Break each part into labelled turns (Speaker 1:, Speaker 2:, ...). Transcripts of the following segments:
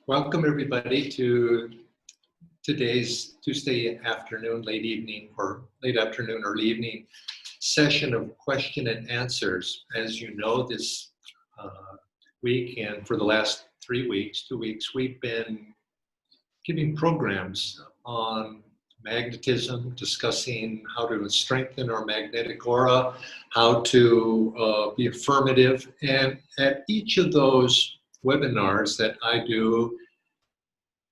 Speaker 1: Welcome everybody to today's Tuesday afternoon, late afternoon, early evening session of question and answers. As you know, this week and for the last 3 weeks, 2 weeks, we've been giving programs on magnetism, discussing how to strengthen our magnetic aura, how to be affirmative. And at each of those webinars that I do,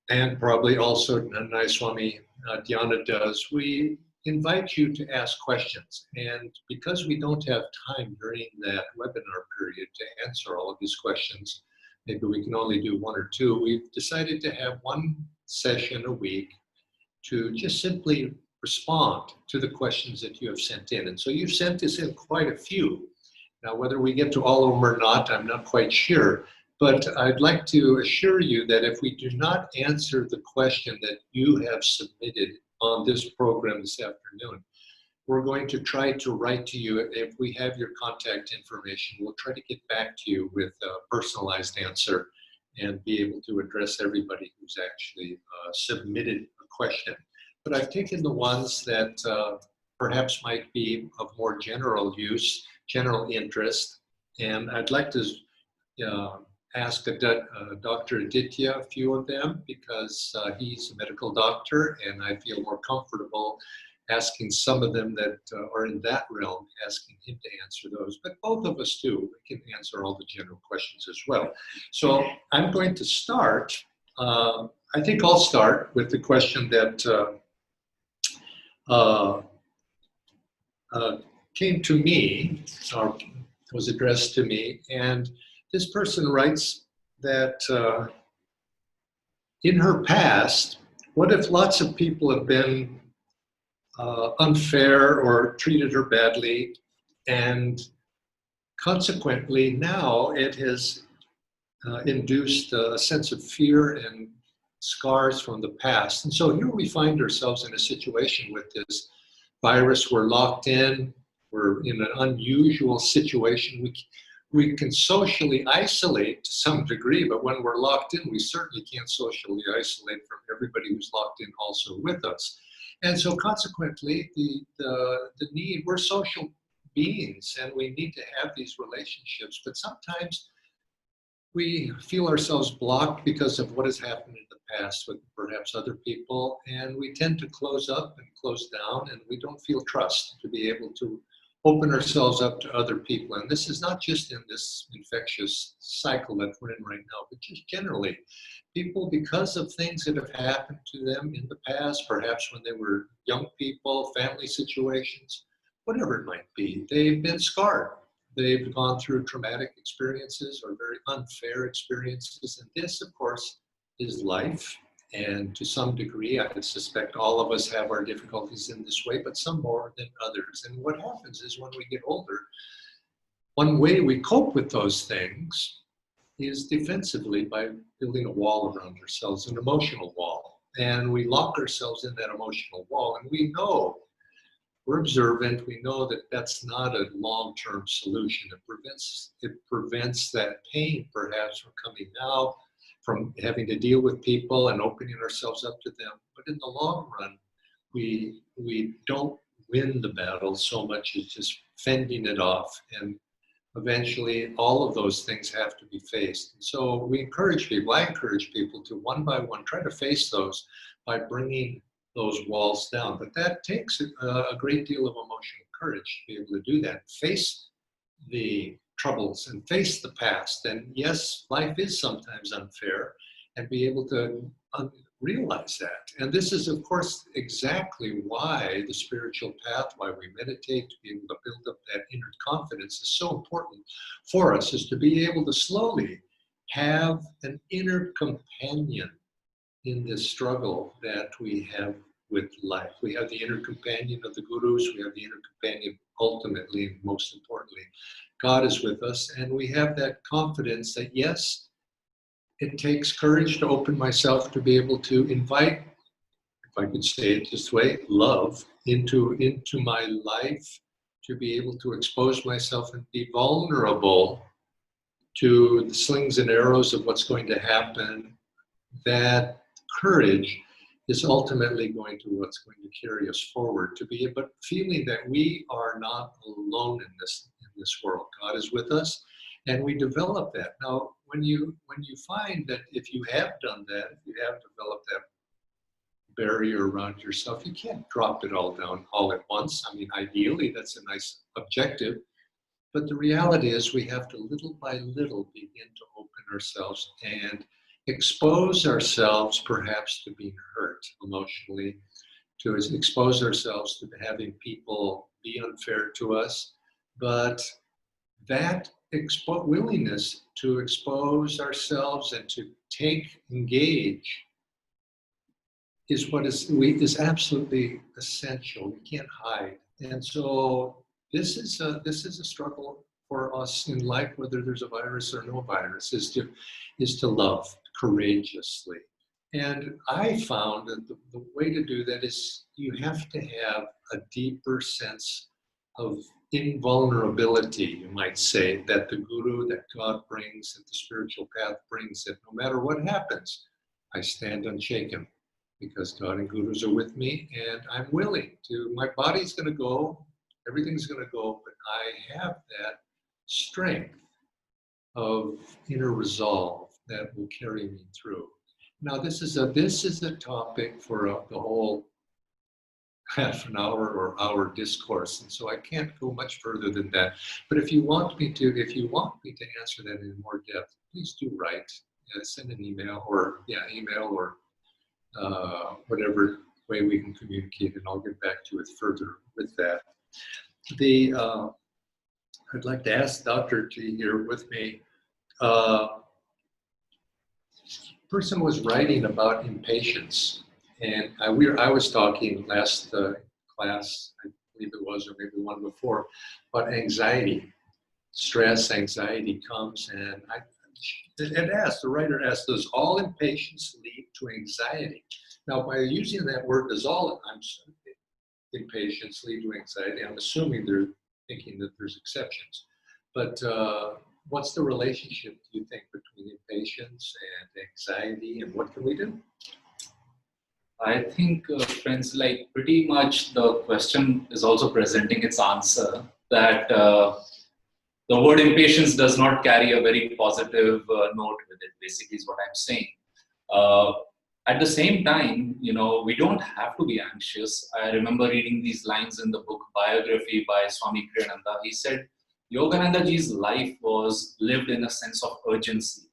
Speaker 1: and probably also Nayaswami Dhyana does, we invite you to ask questions. And because we don't have time during that webinar period to answer all of these questions, maybe we can only do one or two, we've decided to have one session a week to just simply respond to the questions that you have sent in. And so you've sent us in quite a few. Now, whether we get to all of them or not, I'm not quite sure. But I'd like to assure you that if we do not answer the question that you have submitted on this program this afternoon, we're going to try to write to you. If we have your contact information, we'll try to get back to you with a personalized answer and be able to address everybody who's actually submitted a question. But I've taken the ones that perhaps might be of more general use, general interest, and I'd like to ask Dr. Aditya a few of them because he's a medical doctor and I feel more comfortable asking some of them that are in that realm, asking him to answer those. But both of us too, we can answer all the general questions as well. So I'm going to start, I think I'll start with the question that came to me, or was addressed to me, and this person writes that in her past, what if lots of people have been unfair or treated her badly, and consequently now it has induced a sense of fear and scars from the past. And so here we find ourselves in a situation with this virus. We're locked in, we're in an unusual situation. We can socially isolate to some degree, but when we're locked in, we certainly can't socially isolate from everybody who's locked in also with us. And so consequently, the need, we're social beings and we need to have these relationships, but sometimes we feel ourselves blocked because of what has happened in the past with perhaps other people, and we tend to close up and close down, and we don't feel trust to be able to open ourselves up to other people. And this is not just in this infectious cycle that we're in right now, but just generally. People, because of things that have happened to them in the past, perhaps when they were young people, family situations, whatever it might be, they've been scarred. They've gone through traumatic experiences or very unfair experiences. And this, of course, is life. And to some degree, I suspect all of us have our difficulties in this way, but some more than others. And what happens is when we get older, one way we cope with those things is defensively by building a wall around ourselves, an emotional wall. And we lock ourselves in that emotional wall. And we know, we're observant, we know that that's not a long-term solution. It prevents that pain perhaps from coming now, from having to deal with people and opening ourselves up to them. But in the long run, we don't win the battle so much as just fending it off. And eventually all of those things have to be faced. And so I encourage people to one by one try to face those by bringing those walls down. But that takes a great deal of emotional courage to be able to do that. Face the troubles and face the past. And yes, life is sometimes unfair, and be able to realize that. And this is, of course, exactly why the spiritual path, why we meditate, to be able to build up that inner confidence is so important for us, is to be able to slowly have an inner companion in this struggle that we have with life. We have the inner companion of the gurus, we have the inner companion ultimately, most importantly, God is with us, and we have that confidence that yes, it takes courage to open myself to be able to invite, if I could say it this way, love into my life, to be able to expose myself and be vulnerable to the slings and arrows of what's going to happen that courage is ultimately what's going to carry us forward, to be, but feeling that we are not alone in this world. God is with us, and we develop that. Now, when you find that if you have done that, if you have developed that barrier around yourself, you can't drop it all down all at once. I mean, ideally, that's a nice objective. But the reality is we have to little by little begin to open ourselves and expose ourselves perhaps to being hurt emotionally, to expose ourselves to having people be unfair to us. But that willingness to expose ourselves and to engage is what is absolutely essential. We can't hide. And so this is a struggle for us in life, whether there's a virus or no virus, is to love courageously. And I found that the way to do that is you have to have a deeper sense of invulnerability, you might say, that the guru, that God brings, that the spiritual path brings, that no matter what happens, I stand unshaken because God and gurus are with me, and I'm willing to, my body's going to go, everything's going to go, but I have that strength of inner resolve that will carry me through. Now, this is a topic for the whole half an hour or hour discourse, and so I can't go much further than that. But if you want me to answer that in more depth, please do write. Send an email or whatever way we can communicate, and I'll get back to it further with that. I'd like to ask Dr. G here with me. Person was writing about impatience, and I was talking last class, I believe it was, or maybe one before, about anxiety. Stress, anxiety comes, and the writer asked, does all impatience lead to anxiety? Now, by using that word, does all impatience lead to anxiety? I'm assuming they're thinking that there's exceptions. But what's the relationship, do you think, between impatience and anxiety, and what can we do?
Speaker 2: I think, friends, like pretty much the question is also presenting its answer, that the word impatience does not carry a very positive note with it, basically is what I'm saying. At the same time, we don't have to be anxious. I remember reading these lines in the book Biography by Swami Kriyananda. He said, Yogananda ji's life was lived in a sense of urgency.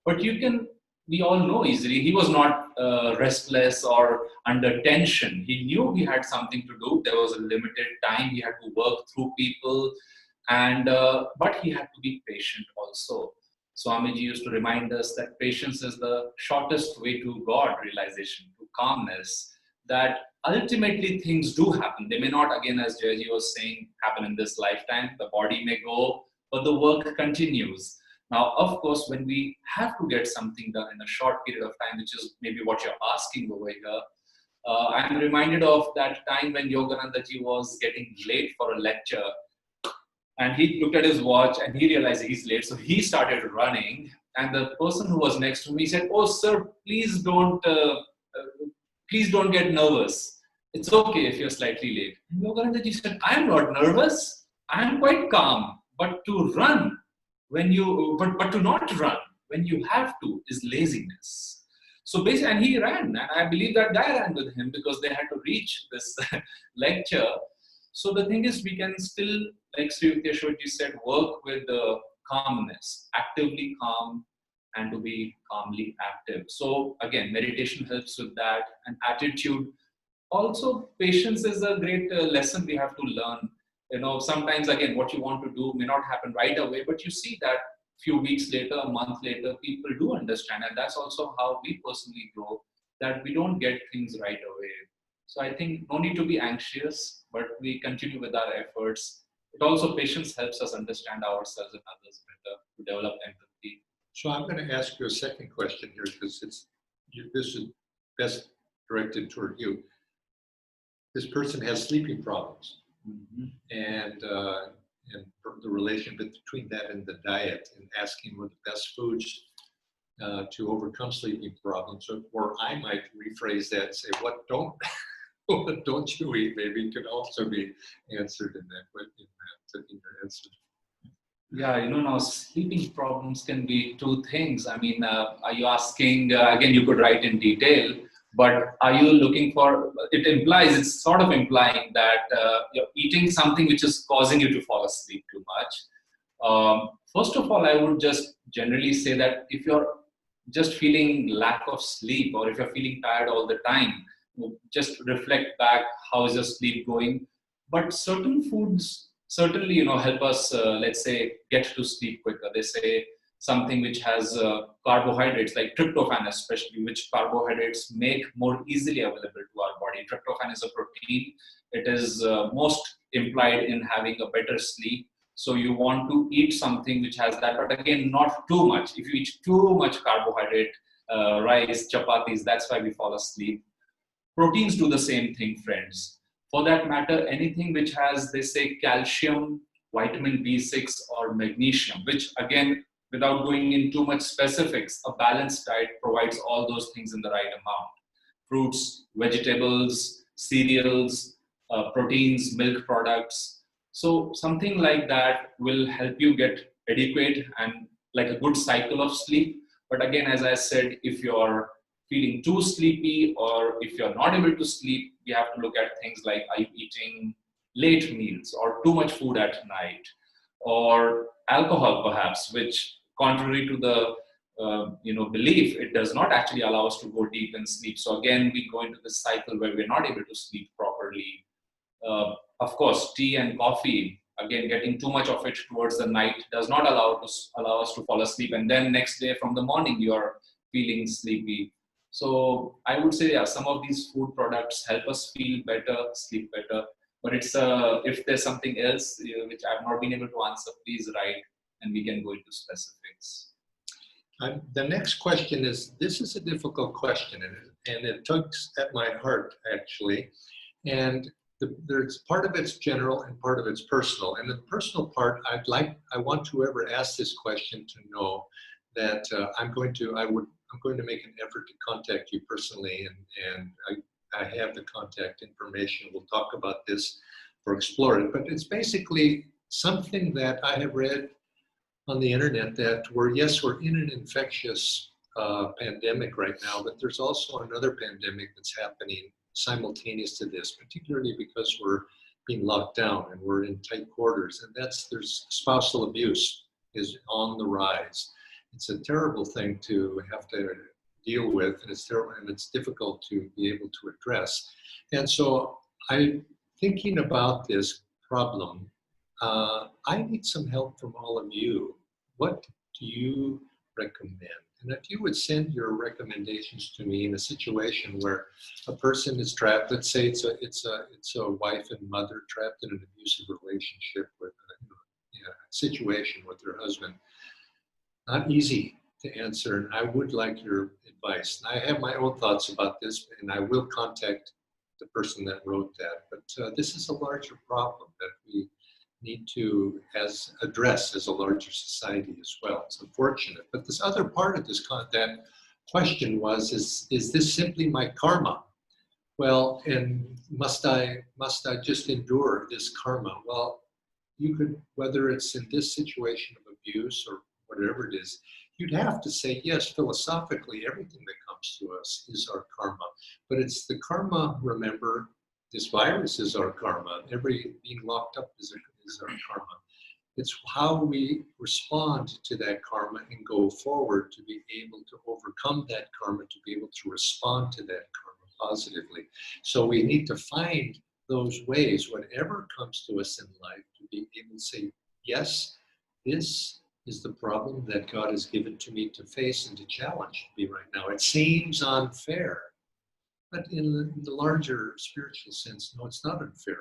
Speaker 2: But we all know easily, he was not restless or under tension. He knew he had something to do. There was a limited time. He had to work through people, but he had to be patient also. Swamiji used to remind us that patience is the shortest way to God realization, to calmness, that ultimately things do happen. They may not, again, as Jaya was saying, happen in this lifetime. The body may go, but the work continues. Now, of course, when we have to get something done in a short period of time, which is maybe what you're asking over here, I'm reminded of that time when Yogananda ji was getting late for a lecture, and he looked at his watch and he realized he's late. So he started running, and the person who was next to me said, "Oh, sir, please don't get nervous. It's okay if you're slightly late." And Yogananda ji said, "I'm not nervous. I'm quite calm. But to run but to not run when you have to is laziness." So basically, and he ran, and I believe that guy ran with him because they had to reach this lecture. So the thing is, we can still, like Sri Yukteswarji said, work with calmness, actively calm, and to be calmly active. So again, meditation helps with that, and attitude. Also, patience is a great lesson we have to learn. Sometimes, again, what you want to do may not happen right away, but you see that a few weeks later, a month later, people do understand. And that's also how we personally grow, that we don't get things right away. So I think no need to be anxious, but we continue with our efforts. It also, patience helps us understand ourselves and others better, to develop empathy.
Speaker 1: So I'm going to ask you a second question here, because this is best directed toward you. This person has sleeping problems, and the relation between that and the diet, and asking what the best foods to overcome sleeping problems. Or I might rephrase that and say, what don't you eat? Maybe could also be answered in your answer.
Speaker 2: Yeah, now sleeping problems can be two things. I mean, are you asking, again, you could write in detail, but are you looking for, it's sort of implying that you're eating something which is causing you to fall asleep too much. First of all, I would just generally say that if you're just feeling lack of sleep or if you're feeling tired all the time, just reflect back, how is your sleep going? But certain foods certainly, help us, let's say, get to sleep quicker. They say something which has carbohydrates like tryptophan, especially, which carbohydrates make more easily available to our body. Tryptophan is a protein. It is most implied in having a better sleep. So you want to eat something which has that, but again, not too much. If you eat too much carbohydrate, rice, chapatis, that's why we fall asleep. Proteins do the same thing, friends. For that matter, anything which has, they say, calcium, vitamin B6, or magnesium, which again, without going in too much specifics, a balanced diet provides all those things in the right amount. Fruits, vegetables, cereals, proteins, milk products. So something like that will help you get adequate and like a good cycle of sleep. But again, as I said, if you're feeling too sleepy or if you're not able to sleep, we have to look at things like, are you eating late meals or too much food at night, or alcohol perhaps, which contrary to the belief, it does not actually allow us to go deep in sleep. So again, we go into this cycle where we're not able to sleep properly. Of course, tea and coffee, again, getting too much of it towards the night does not allow us to fall asleep. And then next day from the morning, you're feeling sleepy. So I would say, yeah, some of these food products help us feel better, sleep better. But it's if there's something else which I've not been able to answer, please write and we can go into specifics.
Speaker 1: The next question this is a difficult question, and it tugs at my heart, actually. And there's part of it's general and part of it's personal. And the personal part, I want whoever asked this question to know that I'm going to make an effort to contact you personally, and I have the contact information. We'll talk about this or explore it. But it's basically something that I have read on the internet that we're in an infectious pandemic right now, but there's also another pandemic that's happening simultaneous to this, particularly because we're being locked down and we're in tight quarters, and there's spousal abuse is on the rise. It's a terrible thing to have to deal with, and it's terrible, and it's difficult to be able to address. And so I'm thinking about this problem. I need some help from all of you. What do you recommend? And if you would send your recommendations to me in a situation where a person is trapped, let's say it's a wife and mother trapped in an abusive relationship with a situation with their husband. Not easy to answer, and I would like your advice. And I have my own thoughts about this, and I will contact the person that wrote that. But this is a larger problem that we need to address as a larger society as well. It's unfortunate. But this other part of that question was, is this simply my karma? Well, and must I just endure this karma? Well, you could, whether it's in this situation of abuse or whatever it is, you'd have to say, yes, philosophically, everything that comes to us is our karma. But it's the karma, remember, this virus is our karma. Every being locked up is our karma. It's how we respond to that karma and go forward to be able to overcome that karma, to be able to respond to that karma positively. So we need to find those ways, whatever comes to us in life, to be able to say, yes, this is the problem that God has given to me to face and to challenge me right now. It seems unfair, but in the larger spiritual sense, no, it's not unfair.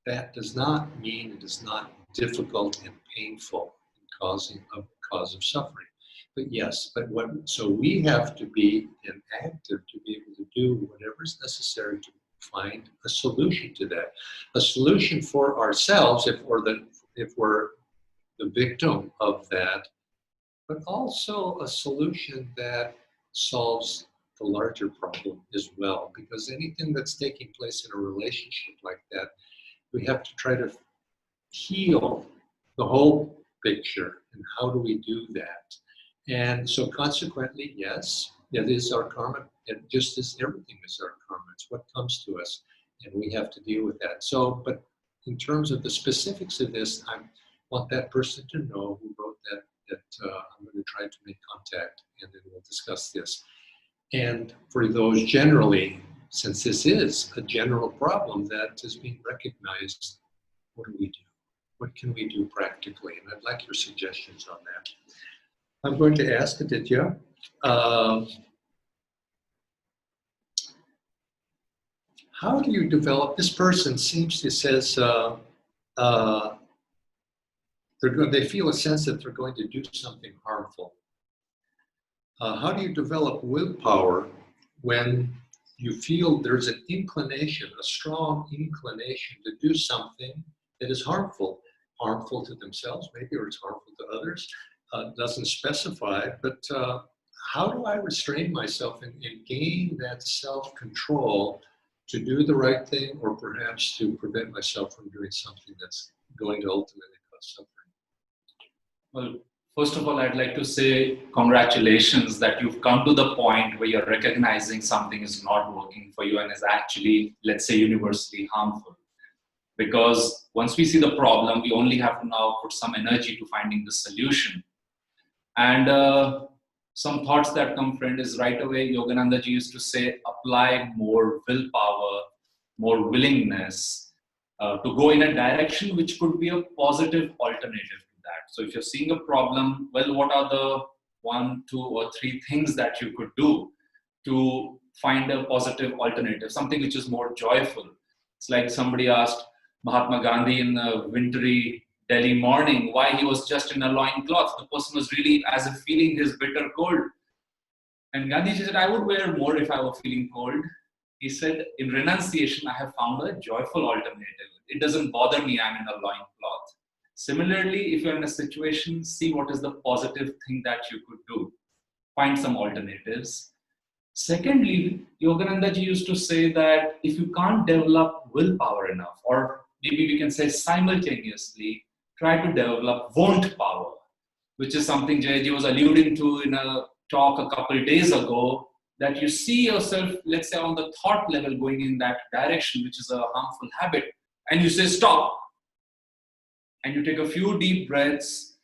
Speaker 1: That does not mean it is not difficult and painful and causing a cause of suffering. But yes, so we have to be active to be able to do whatever is necessary to find a solution to that. A solution for ourselves if we're the victim of that, but also a solution that solves the larger problem as well. Because anything that's taking place in a relationship like that, we have to try to heal the whole picture. And how do we do that? And so consequently, yes, it is our karma. And just as everything is our karma, it's what comes to us. And we have to deal with that. So, but in terms of the specifics of this, I want that person to know who wrote that I'm going to try to make contact, and then we'll discuss this. And for those generally, since this is a general problem that is being recognized, what do we do? What can we do practically? And I'd like your suggestions on that. I'm going to ask Aditya. How do you develop? This person seems to says they feel a sense that they're going to do something harmful. How do you develop willpower when you feel there's an inclination, a strong inclination to do something that is harmful to themselves, maybe, or it's harmful to others? Doesn't specify, but how do I restrain myself and gain that self-control to do the right thing, or perhaps to prevent myself from doing something that's going to ultimately cause suffering?
Speaker 2: Well, first of all, I'd like to say congratulations that you've come to the point where you're recognizing something is not working for you and is actually, let's say, universally harmful. Because once we see the problem, we only have to now put some energy to finding the solution. And some thoughts that come, friend, is right away, Yogananda ji used to say, apply more willpower, more willingness to go in a direction which could be a positive alternative to that. So if you're seeing a problem, well, what are the 1, 2, or 3 things that you could do to find a positive alternative, something which is more joyful? It's like somebody asked Mahatma Gandhi in a wintry Delhi morning why he was just in a loincloth. The person was really as if feeling his bitter cold. And Gandhi said, I would wear more if I were feeling cold. He said, in renunciation, I have found a joyful alternative. It doesn't bother me, I'm in a loincloth. Similarly, if you're in a situation, see what is the positive thing that you could do. Find some alternatives. Secondly, Yogananda ji used to say that if you can't develop willpower enough, or maybe we can say simultaneously, try to develop won't power, which is something Jaya ji was alluding to in a talk a couple of days ago, that you see yourself, let's say, on the thought level going in that direction, which is a harmful habit, and you say stop. And you take a few deep breaths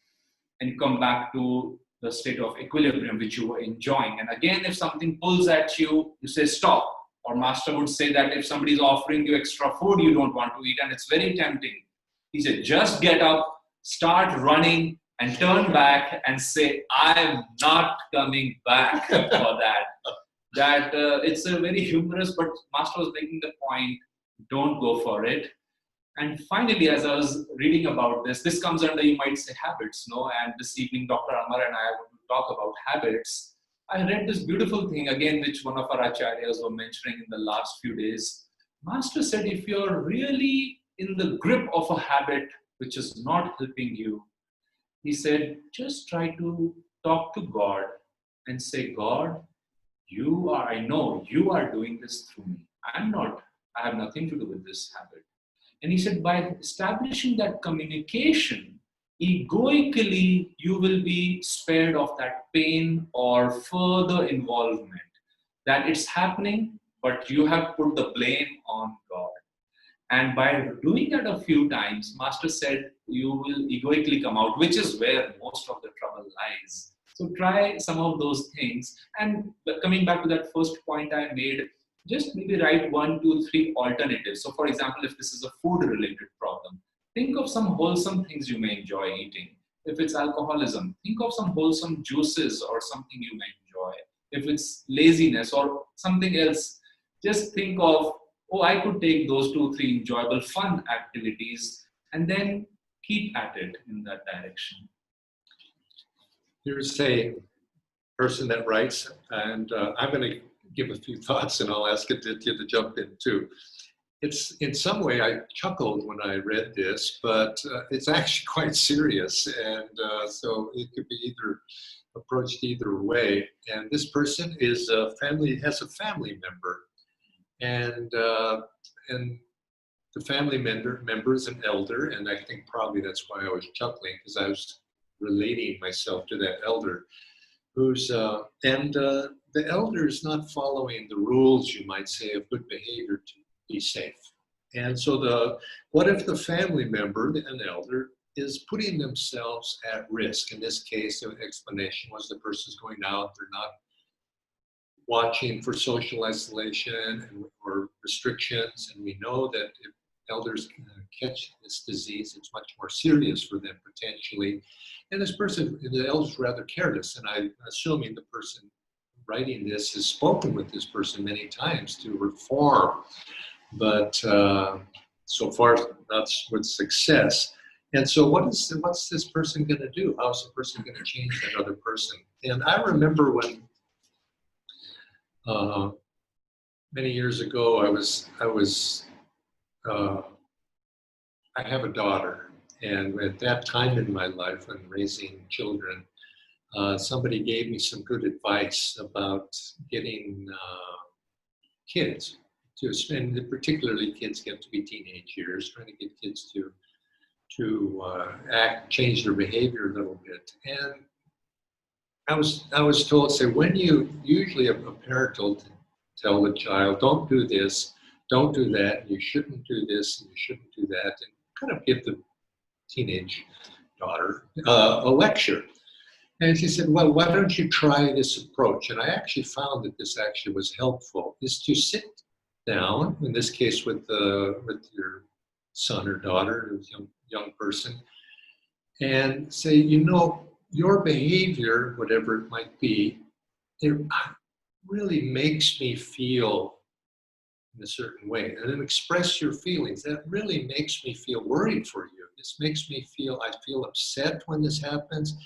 Speaker 2: and you come back to the state of equilibrium which you were enjoying. And again, if something pulls at you, you say stop. Or master would say that if somebody is offering you extra food you don't want to eat and it's very tempting, he said, just get up, start running, and turn back and say, I'm not coming back for that. It's a very humorous, but master was making the point, don't go for it. And finally, as I was reading about this comes under, you might say, habits, no? And this evening, Dr. Amar and I are going to talk about habits. I read this beautiful thing, again, which one of our acharyas were mentioning in the last few days. Master said, if you're really in the grip of a habit which is not helping you, he said, just try to talk to God and say, God, I know you are doing this through me. I have nothing to do with this habit. And he said, by establishing that communication, egoically, you will be spared of that pain or further involvement. That it's happening, but you have put the blame on God. And by doing that a few times, Master said, you will egoically come out, which is where most of the trouble lies. So try some of those things. And coming back to that first point I made, just maybe write 1, 2, 3 alternatives. So for example, if this is a food-related problem, think of some wholesome things you may enjoy eating. If it's alcoholism, think of some wholesome juices or something you may enjoy. If it's laziness or something else, just think of, oh, I could take those 2, 3 enjoyable, fun activities and then keep at it in that direction.
Speaker 1: Here's a person that writes, and I'm going to give a few thoughts and I'll ask Aditya to jump in too. It's in some way I chuckled when I read this, but it's actually quite serious, and so it could be either approached either way. And this person is has a family member, and the family member is an elder, and I think probably that's why I was chuckling, because I was relating myself to that elder, who's the elder is not following the rules, you might say, of good behavior to be safe. And so what if the family member, an elder, is putting themselves at risk? In this case, the explanation was the person's going out, they're not watching for social isolation or restrictions, and we know that if elders catch this disease, it's much more serious for them potentially. And this person, the elder's rather careless, and I'm assuming the person writing this has spoken with this person many times to reform, but so far not with success. And so what's this person going to do? How's the person going to change that other person? And I remember when many years ago, I have a daughter, and at that time in my life, when raising children, somebody gave me some good advice about getting kids to spend, particularly kids get to be teenage years, trying to get kids to change their behavior a little bit. And I was told, say, when usually a parent will tell the child, don't do this, don't do that, you shouldn't do this, and you shouldn't do that, and kind of give the teenage daughter a lecture. And she said, well, why don't you try this approach? And I actually found that this actually was helpful, is to sit down, in this case with your son or daughter, young person, and say, your behavior, whatever it might be, it really makes me feel in a certain way. And then express your feelings. That really makes me feel worried for you. This makes me feel, I feel upset when this happens.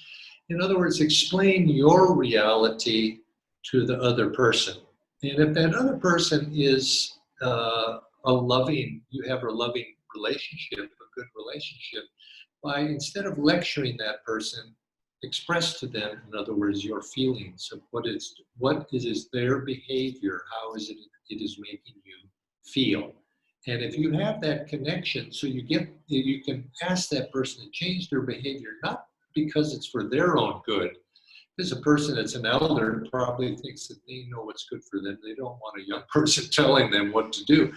Speaker 1: In other words, explain your reality to the other person. And if that other person is you have a loving relationship, a good relationship, instead of lecturing that person, express to them, in other words, your feelings of what is their behavior, how is it is making you feel. And if you have that connection, so you can ask that person to change their behavior, not because it's for their own good. Because a person that's an elder probably thinks that they know what's good for them. They don't want a young person telling them what to do.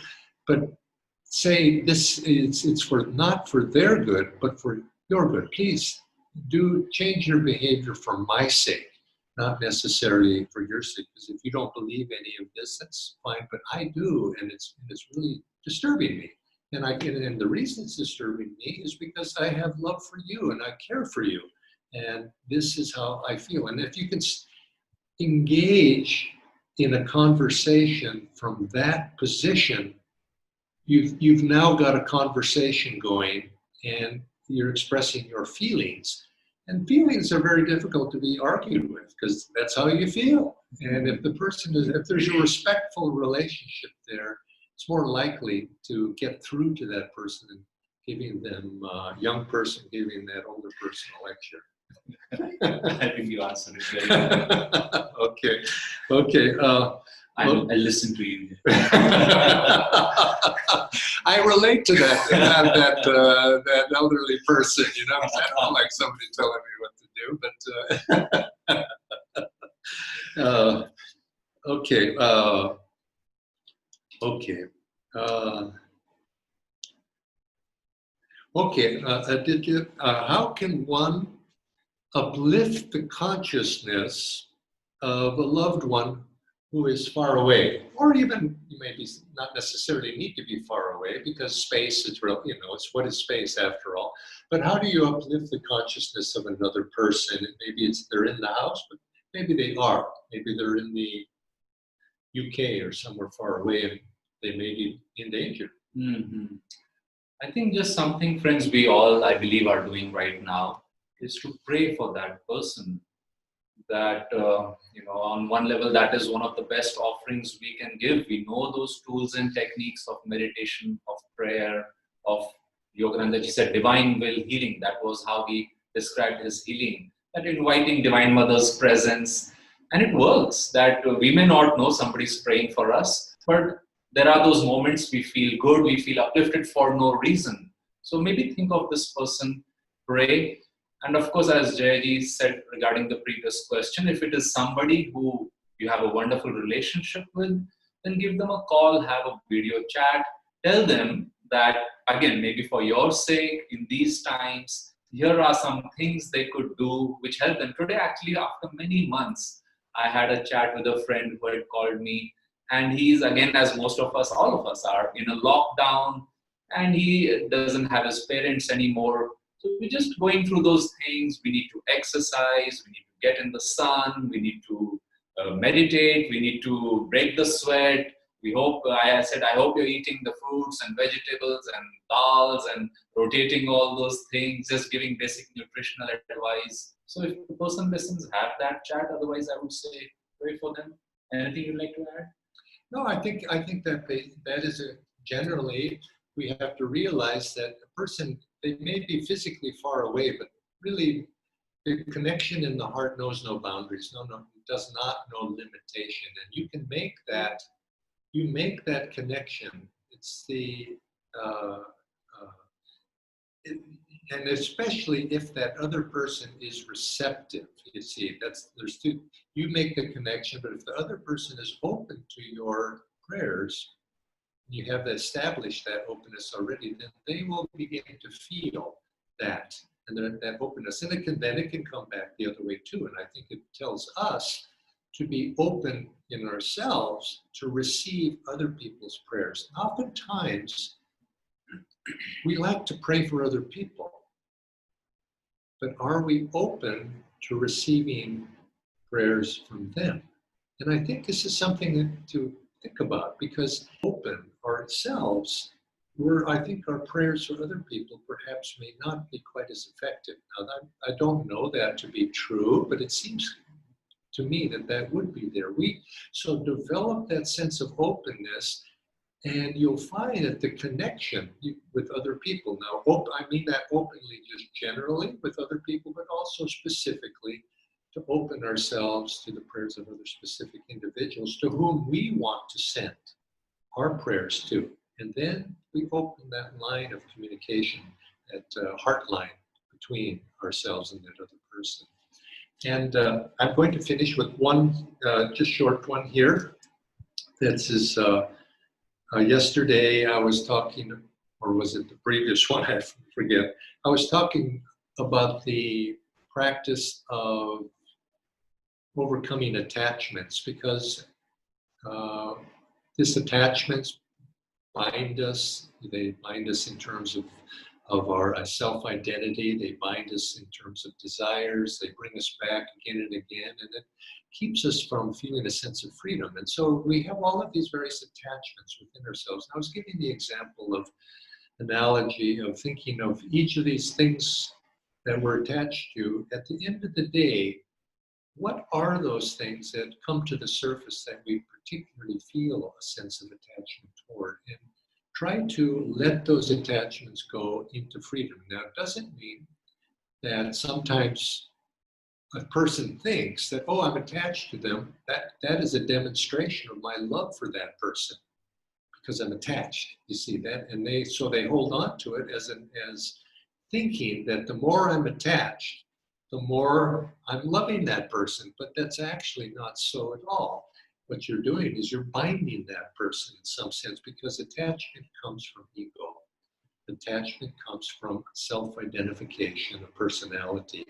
Speaker 1: But say it's not for their good, but for your good. Please do change your behavior for my sake, not necessarily for your sake. Because if you don't believe any of this, that's fine. But I do, and it's really disturbing me. And the reason it's disturbing me is because I have love for you and I care for you. And this is how I feel. And if you can engage in a conversation from that position, you've now got a conversation going and you're expressing your feelings. And feelings are very difficult to be argued with because that's how you feel. And if there's a respectful relationship there, it's more likely to get through to that person and giving them, young person giving that older person a lecture.
Speaker 2: I think you answered it very well.
Speaker 1: Okay.
Speaker 2: I'll listen to you.
Speaker 1: I relate to that elderly person, because I don't like somebody telling me what to do. But Aditya, how can one uplift the consciousness of a loved one who is far away, or even you maybe not necessarily need to be far away because space is real, what is space after all. But how do you uplift the consciousness of another person? And maybe they're in the house, but maybe they are. Maybe they're in the UK or somewhere far away and they may be in danger.
Speaker 2: Mm-hmm. I think just something, friends, we all, I believe, are doing right now is to pray for that person. That, on one level, that is one of the best offerings we can give. We know those tools and techniques of meditation, of prayer, of Yoganandaji said divine will healing. That was how he described his healing. that inviting Divine Mother's presence. And it works that we may not know somebody's praying for us, but there are those moments we feel good, we feel uplifted for no reason. So maybe think of this person, pray. And of course, as Jayaji said regarding the previous question, if it is somebody who you have a wonderful relationship with, then give them a call, have a video chat, tell them that, again, maybe for your sake, in these times, here are some things they could do which help them. Today, actually, after many months, I had a chat with a friend who had called me, and he's, again, as most of us, all of us are, in a lockdown, and he doesn't have his parents anymore. So we're just going through those things. We need to exercise, we need to get in the sun, we need to meditate, we need to break the sweat. I said, I hope you're eating the fruits and vegetables and dals and rotating all those things, just giving basic nutritional advice. So if the person listens, have that chat. Otherwise, I would say pray for them. Anything you'd like to add?
Speaker 1: No, I think that that is generally we have to realize that a person, they may be physically far away, but really the connection in the heart knows no boundaries. No, it does not know limitation, and you make that connection. It's the uh, it, and especially if that other person is receptive. You see, there's two. You make the connection, but if the other person is open to your prayers, you have established that openness already, then they will begin to feel that and that openness, and then it can come back the other way too. And I think it tells us to be open in ourselves to receive other people's prayers. Oftentimes, we like to pray for other people, but are we open to receiving prayers from them? And I think this is something to think about, because open ourselves, I think our prayers for other people perhaps may not be quite as effective. Now, I don't know that to be true, but it seems to me that would be there. So develop that sense of openness, and you'll find that the connection with other people. Now, I mean that openly, just generally with other people, but also specifically to open ourselves to the prayers of other specific individuals to whom we want to send our prayers to. And then we open that line of communication, that heart line between ourselves and that other person. And I'm going to finish with one just short one here. This is yesterday I was talking, or was it the previous one? I forget. I was talking about the practice of overcoming attachments, because these attachments bind us. They bind us in terms of our self-identity. They bind us in terms of desires. They bring us back again and again, and it keeps us from feeling a sense of freedom. And so we have all of these various attachments within ourselves. And I was giving the example of analogy of thinking of each of these things that we're attached to. At the end of the day, what are those things that come to the surface that we particularly feel a sense of attachment toward? And try to let those attachments go into freedom. Now, it doesn't mean that sometimes a person thinks that, oh, I'm attached to them. That is a demonstration of my love for that person, because I'm attached. You see that? And they hold on to it as thinking that the more I'm attached, the more I'm loving that person. But that's actually not so at all. What you're doing is you're binding that person in some sense, because attachment comes from ego. Attachment comes from self-identification, a personality.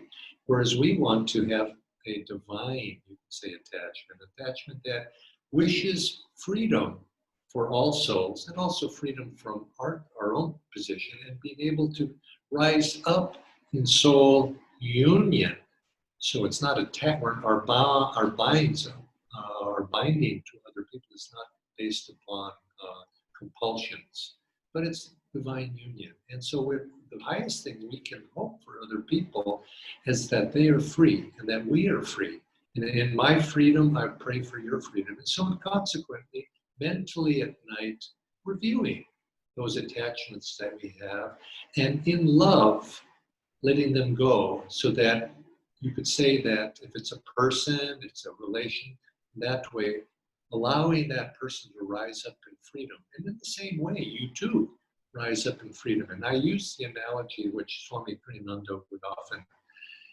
Speaker 1: Whereas we want to have a divine, you can say, attachment that wishes freedom for all souls, and also freedom from our own position, and being able to rise up in soul union. So it's not our binding to other people is not based upon compulsions, but it's divine union. And so the highest thing we can hope for other people is that they are free and that we are free. And in my freedom, I pray for your freedom. And so consequently, mentally at night, reviewing those attachments that we have, and in love, letting them go, so that you could say that if it's a person, it's a relation, that way, allowing that person to rise up in freedom. And in the same way, you too rise up in freedom. And I use the analogy which Swami Kriyananda would often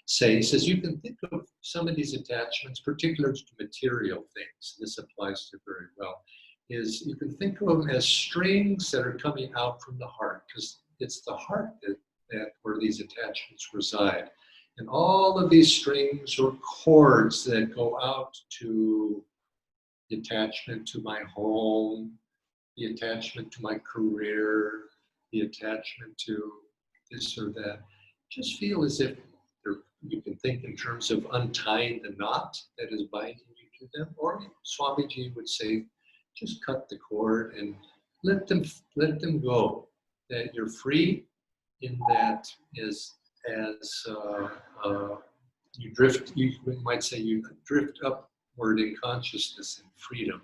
Speaker 1: say. He says, you can think of some of these attachments, particularly to material things, this applies to very well, is you can think of them as strings that are coming out from the heart, because it's the heart that where these attachments reside. And all of these strings or cords that go out to the attachment to my home, the attachment to my career, the attachment to this or that, just feel as if you can think in terms of untying the knot that is binding you to them. Or Swamiji would say, just cut the cord and let them go. That you're free in that as you drift, you might say you drift upward in consciousness and freedom.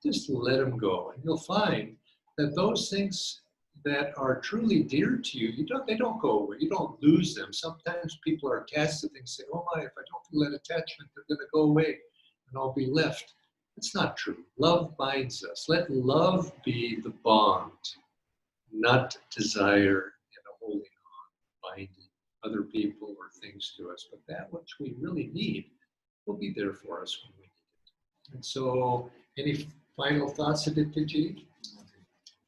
Speaker 1: Just let them go. And you'll find that those things that are truly dear to you, they don't go away. You don't lose them. Sometimes people are attached to things, say, oh my, if I don't feel that attachment, they're going to go away and I'll be left. That's not true. Love binds us. Let love be the bond, not desire and a holding on, binding other people or things to us. But that which we really need will be there for us when we need it. And so, any final thoughts, Aditya ji?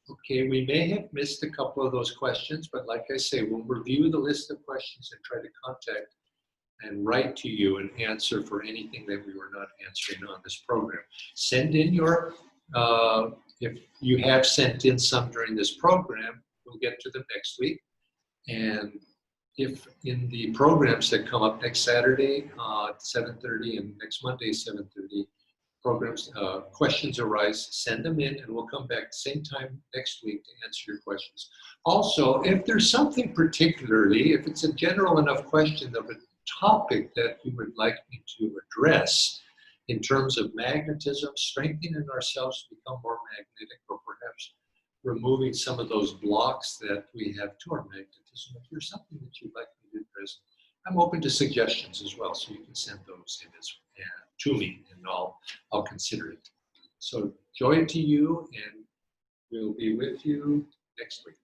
Speaker 1: Okay, we may have missed a couple of those questions, but like I say, we'll review the list of questions and try to contact and write to you and answer for anything that we were not answering on this program. Send in your, if you have sent in some during this program, we'll get to them next week. And if in the programs that come up next Saturday at 7:30 and next Monday 7:30, programs, questions arise, send them in and we'll come back same time next week to answer your questions. Also, if there's something particularly, if it's a general enough question of a topic that you would like me to address in terms of magnetism, strengthening ourselves to become more magnetic, or perhaps removing some of those blocks that we have to our magnetism, if there's something that you'd like me to address, I'm open to suggestions as well, so you can send those in to me, and I'll consider it. So joy to you, and we'll be with you next week.